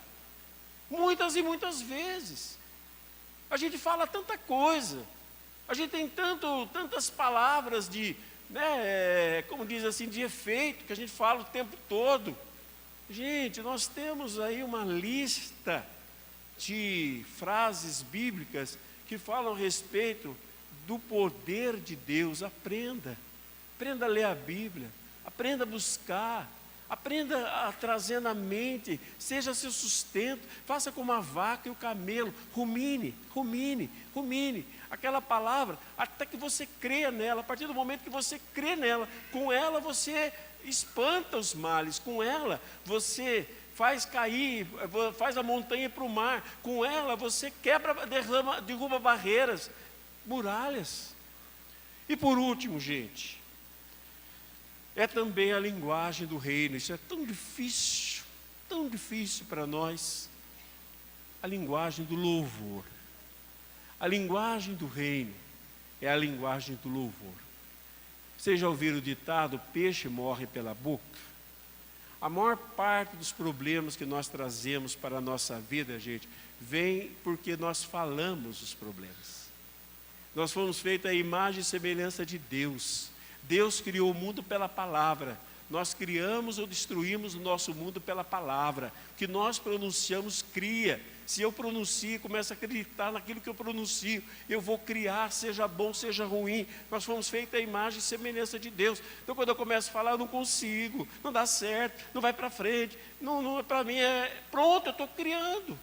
muitas e muitas vezes. A gente fala tanta coisa, a gente tem tantas palavras de, né, como diz assim, de efeito, que a gente fala o tempo todo. Gente, nós temos aí uma lista de frases bíblicas que falam a respeito do poder de Deus. Aprenda a ler a Bíblia, aprenda a buscar, aprenda a trazer na mente, seja seu sustento, faça como a vaca e o camelo, rumine, aquela palavra, até que você creia nela. A partir do momento que você crê nela, com ela você espanta os males, com ela você faz cair, faz a montanha para o mar, com ela você quebra, derruba barreiras, muralhas. E por último, gente, é também a linguagem do reino. Isso é tão difícil para nós. A linguagem do louvor. A linguagem do reino é a linguagem do louvor. Vocês já ouviram o ditado, peixe morre pela boca? A maior parte dos problemas que nós trazemos para a nossa vida, gente, vem porque nós falamos os problemas. Nós fomos feitos à imagem e semelhança de Deus. Deus criou o mundo pela palavra. Nós criamos ou destruímos o nosso mundo pela palavra. O que nós pronunciamos, cria. Se eu pronuncio e começo a acreditar naquilo que eu pronuncio, eu vou criar, seja bom, seja ruim. Nós fomos feitos à imagem e semelhança de Deus. Então, quando eu começo a falar, eu não consigo, não dá certo, não vai para frente. Não, para mim pronto, eu estou criando.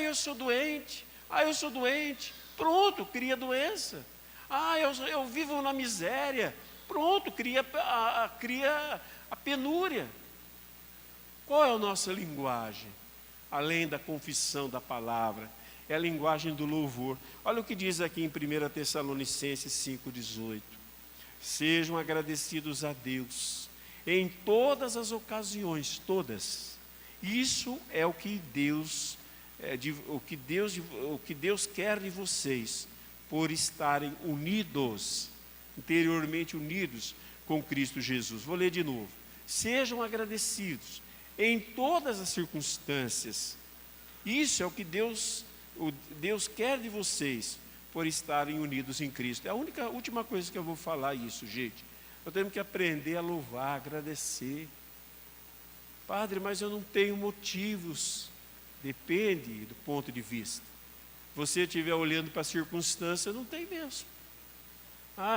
Eu sou doente. Eu sou doente. Pronto, cria doença. Eu vivo na miséria. Pronto, cria a penúria. Qual é a nossa linguagem? Além da confissão da palavra, é a linguagem do louvor. Olha o que diz aqui em 1 Tessalonicenses 5,18. Sejam agradecidos a Deus em todas as ocasiões, todas. Isso é o que Deus quer de vocês, por estarem unidos, interiormente unidos com Cristo Jesus. Vou ler de novo. Sejam agradecidos em todas as circunstâncias. Isso é o que Deus quer de vocês, por estarem unidos em Cristo. É a última coisa que eu vou falar isso, gente. Nós temos que aprender a louvar, agradecer. Padre, mas eu não tenho motivos. Depende do ponto de vista. Você estiver olhando para a circunstância, não tem mesmo.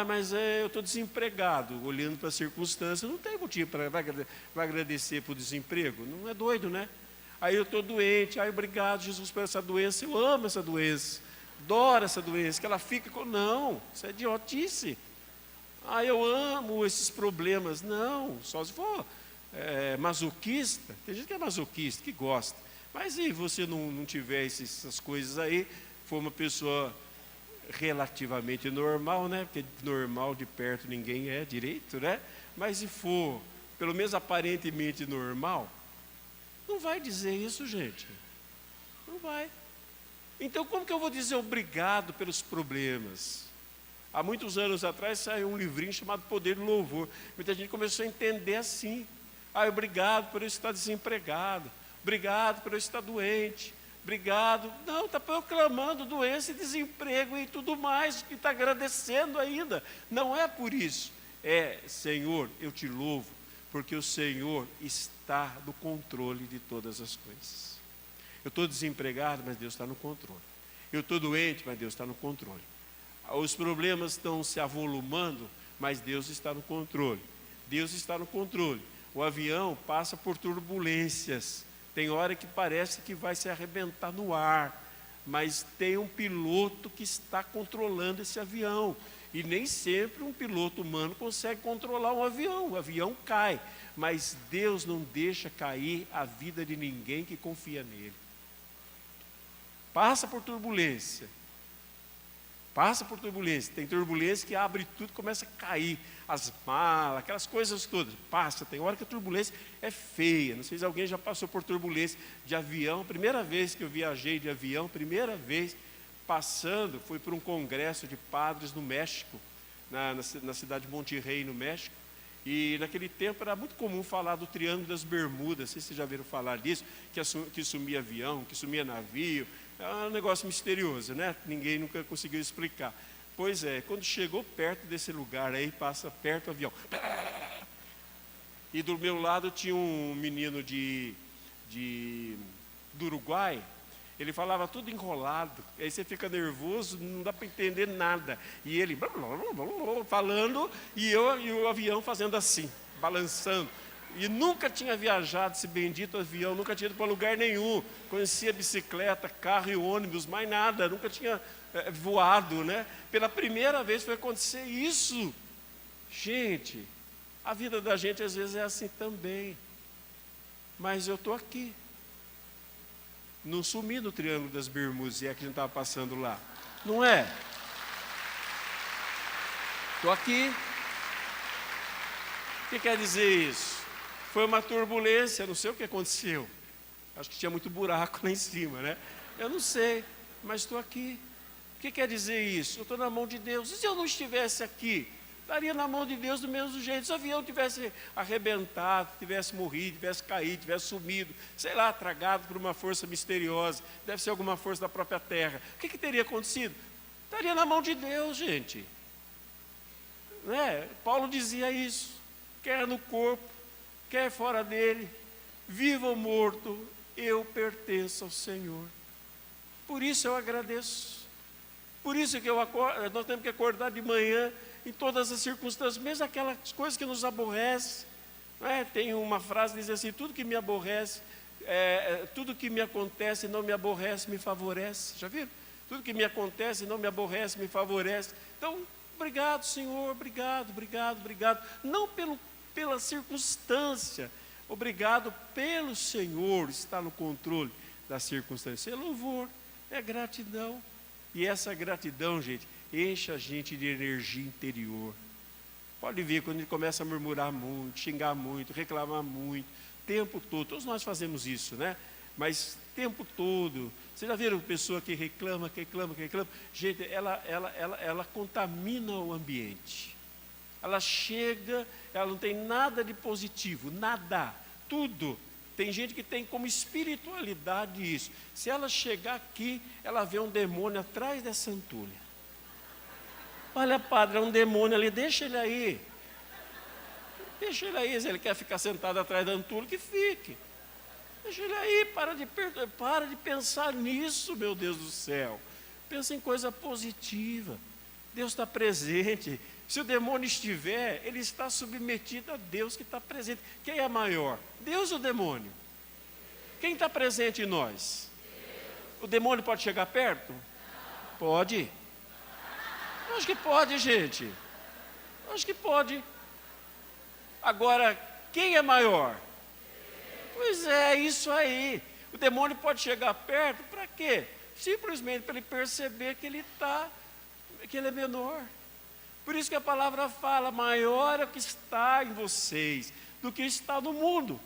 Mas eu estou desempregado. Olhando para a circunstância, não tem motivo para agradecer por desemprego. Não é doido, né? Aí eu estou doente. Obrigado, Jesus, por essa doença. Eu amo essa doença. Adoro essa doença. Que ela fica com... Não, isso é idiotice. Eu amo esses problemas. Não, só se for masoquista. Tem gente que é masoquista, que gosta. Mas se você não tiver essas coisas aí, for uma pessoa relativamente normal, né? Porque normal de perto ninguém é direito, né? Mas se for, pelo menos aparentemente normal, não vai dizer isso, gente. Não vai. Então, como que eu vou dizer obrigado pelos problemas? Há muitos anos atrás saiu um livrinho chamado Poder do Louvor. Muita gente começou a entender assim. Obrigado por eu estar desempregado. Obrigado por eu estar doente. Obrigado. Não, está proclamando doença e desemprego e tudo mais, que está agradecendo ainda. Não é por isso. Senhor, eu te louvo, porque o Senhor está no controle de todas as coisas. Eu estou desempregado, mas Deus está no controle. Eu estou doente, mas Deus está no controle. Os problemas estão se avolumando, mas Deus está no controle. Deus está no controle. O avião passa por turbulências. Tem hora que parece que vai se arrebentar no ar, mas tem um piloto que está controlando esse avião. E nem sempre um piloto humano consegue controlar um avião. O avião cai, mas Deus não deixa cair a vida de ninguém que confia nele. Passa por turbulência. Tem turbulência que abre tudo e começa a cair. As malas, aquelas coisas todas. Tem hora que a turbulência é feia. Não sei se alguém já passou por turbulência de avião. Primeira vez que eu viajei de avião, fui para um congresso de padres no México, na cidade de Monterrey, no México. E naquele tempo era muito comum falar do Triângulo das Bermudas. Não sei se vocês já viram falar disso, que sumia avião, que sumia navio. É um negócio misterioso, né? Ninguém nunca conseguiu explicar. Pois é, quando chegou perto desse lugar aí, passa perto do avião. E do meu lado tinha um menino do Uruguai. Ele falava tudo enrolado. Aí você fica nervoso, não dá para entender nada. E ele falando, e o avião fazendo assim, balançando. E nunca tinha viajado esse bendito avião, nunca tinha ido para lugar nenhum. Conhecia bicicleta, carro e ônibus, mais nada. Nunca tinha voado, né? Pela primeira vez foi acontecer isso. Gente, a vida da gente às vezes é assim também. Mas eu estou aqui. Não sumi no Triângulo das Bermudas, e é que a gente estava passando lá. Não é? Estou aqui. O que quer dizer isso? Foi uma turbulência, não sei o que aconteceu. Acho que tinha muito buraco lá em cima, né? Eu não sei, mas estou aqui. O que quer dizer isso? Eu estou na mão de Deus. E se eu não estivesse aqui? estaria na mão de Deus do mesmo jeito. Se o avião tivesse arrebentado, tivesse morrido, tivesse caído, tivesse sumido, sei lá, tragado por uma força misteriosa, deve ser alguma força da própria terra, o que teria acontecido? Estaria na mão de Deus, gente. Né? Paulo dizia isso, quer no corpo, quer fora dele, vivo ou morto, eu pertenço ao Senhor. Por isso eu agradeço. Por isso que nós temos que acordar de manhã em todas as circunstâncias, mesmo aquelas coisas que nos aborrecem. Né? Tem uma frase que diz assim: tudo que me aborrece, tudo que me acontece não me aborrece, me favorece. Já viram? Tudo que me acontece não me aborrece, me favorece. Então, obrigado, Senhor, obrigado. Não pela circunstância, obrigado pelo Senhor estar no controle da circunstância. É louvor, é gratidão. E essa gratidão, gente, enche a gente de energia interior. Pode ver, quando a gente começa a murmurar muito, xingar muito, reclamar muito, o tempo todo, todos nós fazemos isso, né? Mas o tempo todo, vocês já viram pessoa que reclama, gente, ela contamina o ambiente. Ela chega, ela não tem nada de positivo, nada, tudo. Tem gente que tem como espiritualidade isso. Se ela chegar aqui, ela vê um demônio atrás dessa antulha. Olha, padre, é um demônio ali, deixa ele aí. Deixa ele aí, se ele quer ficar sentado atrás da antulha, que fique. Deixa ele aí, para de pensar nisso, meu Deus do céu. Pensa em coisa positiva. Deus está presente. Se o demônio estiver, ele está submetido a Deus que está presente. Quem é maior? Deus ou o demônio? Quem está presente em nós? O demônio pode chegar perto? Pode. Acho que pode, gente. Acho que pode. Agora, quem é maior? Pois é, isso aí. O demônio pode chegar perto, para quê? Simplesmente para ele perceber que ele é menor. Por isso que a palavra fala, maior é o que está em vocês do que está no mundo.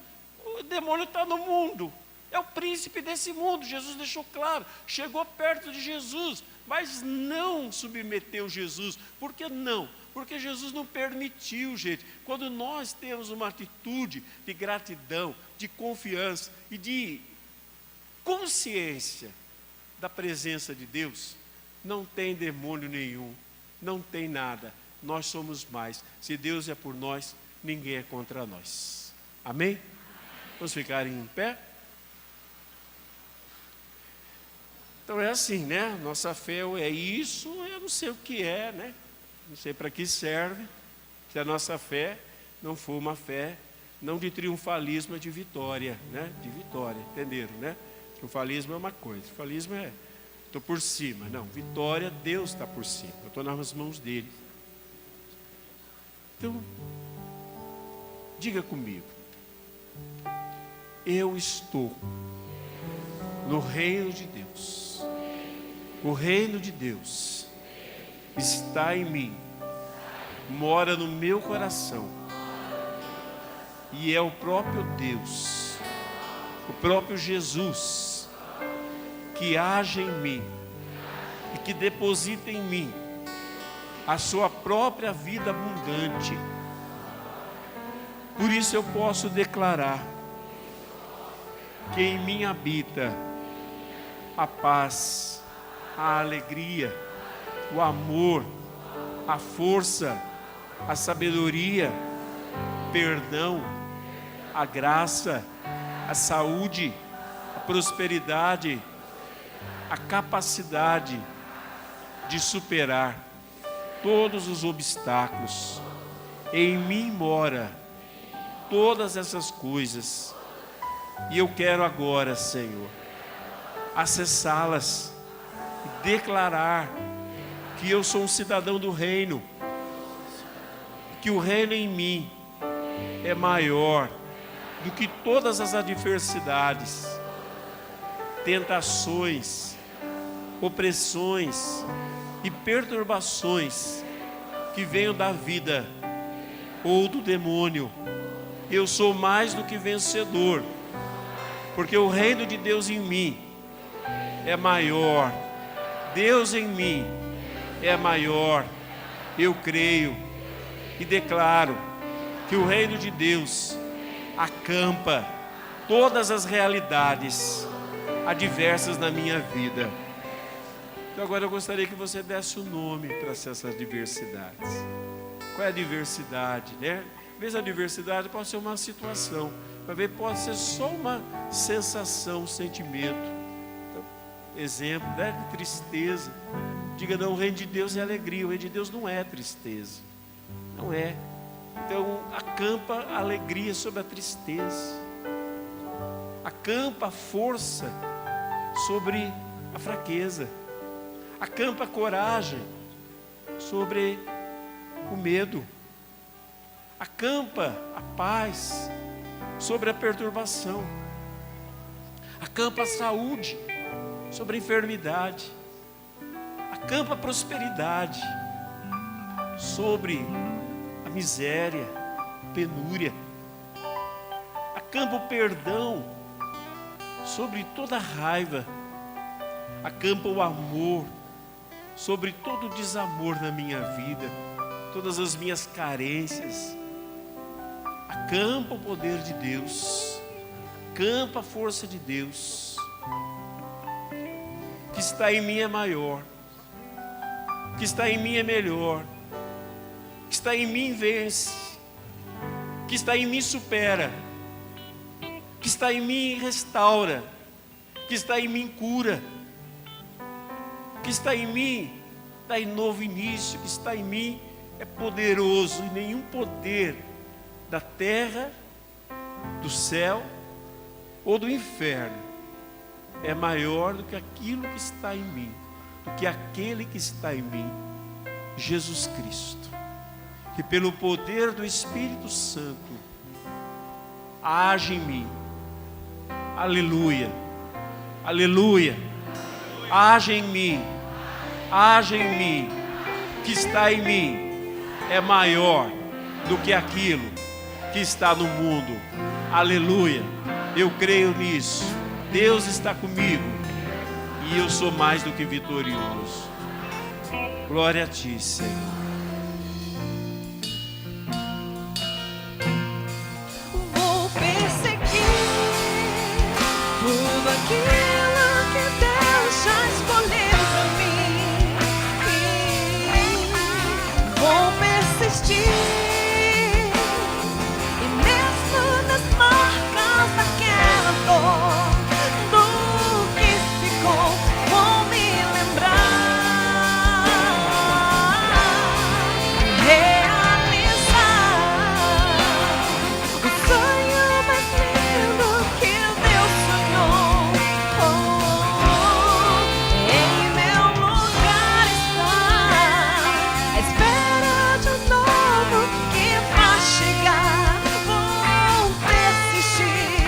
O demônio está no mundo, é o príncipe desse mundo. Jesus deixou claro, chegou perto de Jesus, mas não submeteu Jesus. Por que não? Porque Jesus não permitiu, gente. Quando nós temos uma atitude de gratidão, de confiança e de consciência da presença de Deus, não tem demônio nenhum. Não tem nada, nós somos mais. Se Deus é por nós, ninguém é contra nós. Amém? Vamos ficar em pé? Então é assim, né? Nossa fé é isso, eu não sei o que é, né? Não sei para que serve. Se a nossa fé não for uma fé, não de triunfalismo, é de vitória, né? De vitória, entenderam, né? Triunfalismo é uma coisa, triunfalismo é estou por cima. Não, vitória, Deus está por cima. Eu estou nas mãos dele. Então, diga comigo. Eu estou no reino de Deus. O reino de Deus está em mim. Mora no meu coração. E é o próprio Deus, o próprio Jesus, que age em mim e que deposita em mim a sua própria vida abundante. Por isso eu posso declarar que em mim habita a paz, a alegria, o amor, a força, a sabedoria, perdão, a graça, a saúde, a prosperidade, a capacidade de superar todos os obstáculos. Em mim mora todas essas coisas. E eu quero agora, Senhor, acessá-las e declarar que eu sou um cidadão do reino, que o reino em mim é maior do que todas as adversidades, tentações, opressões e perturbações que venham da vida ou do demônio. Eu sou mais do que vencedor, porque o reino de Deus em mim é maior. Deus em mim é maior. Eu creio e declaro que o reino de Deus acampa todas as realidades adversas na minha vida. Então agora eu gostaria que você desse o nome para essas diversidades. Qual é a diversidade, né? Às vezes a diversidade pode ser uma situação, às vezes pode ser só uma sensação, um sentimento. Então, exemplo, né, de tristeza. Diga, não, o reino de Deus é alegria, o reino de Deus não é tristeza. Não é. Então acampa a alegria sobre a tristeza. Acampa a força sobre a fraqueza. Acampa a coragem sobre o medo. Acampa a paz sobre a perturbação. Acampa a saúde sobre a enfermidade. Acampa a prosperidade sobre a miséria, penúria. Acampa o perdão sobre toda raiva. Acampa o amor sobre todo o desamor na minha vida, todas as minhas carências. Acampa o poder de Deus, acampa a força de Deus. O que está em mim é maior, o que está em mim é melhor, o que está em mim vence, o que está em mim supera, o que está em mim restaura, o que está em mim cura, o que está em mim dá novo início, o que está em mim é poderoso, e nenhum poder da terra, do céu ou do inferno é maior do que aquilo que está em mim, do que aquele que está em mim, Jesus Cristo, que pelo poder do Espírito Santo age em mim. Aleluia, aleluia. Age em mim, age em mim. O que está em mim é maior do que aquilo que está no mundo. Aleluia, eu creio nisso. Deus está comigo e eu sou mais do que vitorioso. Glória a Ti, Senhor. Vou perseguir tudo aquilo que Deus já escolheu pra mim. Vou persistir, e mesmo nas marcas daquela dor, do que ficou, vou me lembrar, realizar o sonho mais lindo que Deus sonhou. Em meu lugar está a espera de um novo que vai chegar. Vou persistir,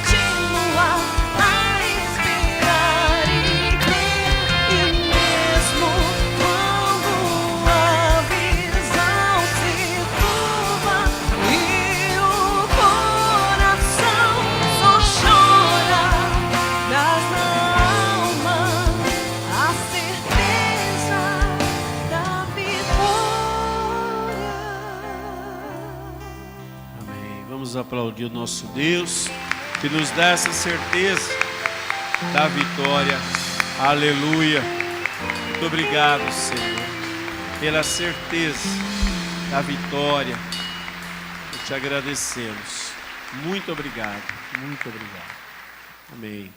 continuar a esperar e crer, e mesmo quando a visão se turva e o coração só chora, traz na alma a certeza da vitória. Amém. Vamos aplaudir o nosso Deus, que nos dá essa certeza da vitória. Aleluia. Muito obrigado, Senhor, pela certeza da vitória. Te agradecemos. Muito obrigado. Muito obrigado. Amém.